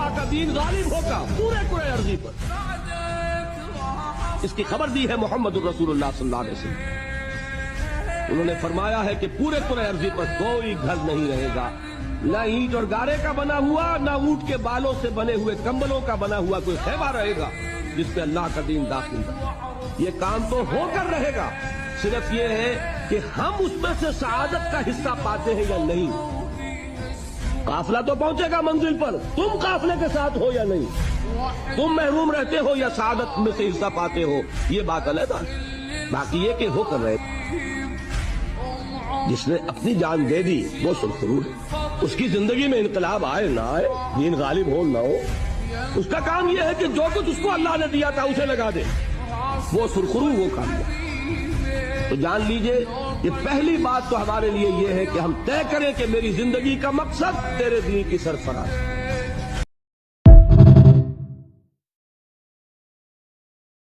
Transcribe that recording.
اللہ کا دین غالب ہوگا پورے کرۂ ارضی پر۔ اس کی خبر دی ہے محمد الرسول اللہ صلی اللہ علیہ وسلم۔ انہوں نے فرمایا ہے کہ پورے کرۂ ارضی پر کوئی گھر نہیں رہے گا، نہ اینٹ اور گارے کا بنا ہوا، نہ اونٹ کے بالوں سے بنے ہوئے کمبلوں کا بنا ہوا کوئی خیمہ رہے گا جس پہ اللہ کا دین داخل ہے۔ یہ کام تو ہو کر رہے گا، صرف یہ ہے کہ ہم اس میں سے سعادت کا حصہ پاتے ہیں یا نہیں۔ قافلہ تو پہنچے گا منزل پر، تم قافلے کے ساتھ ہو یا نہیں، تم محروم رہتے ہو یا سعادت میں سے حصہ پاتے ہو، یہ بات علیحدہ ہے۔ باقی یہ کہ ہو کر رہے، جس نے اپنی جان دے دی وہ سرخرو ہے۔ اس کی زندگی میں انقلاب آئے نہ آئے، دین غالب ہو نہ ہو، اس کا کام یہ ہے کہ جو کچھ اس کو اللہ نے دیا تھا اسے لگا دے، وہ سرخرو وہ کام ہے۔ تو جان لیجئے کہ پہلی بات تو ہمارے لیے یہ ہے کہ ہم طے کریں کہ میری زندگی کا مقصد تیرے دین کی سرفراز ہے۔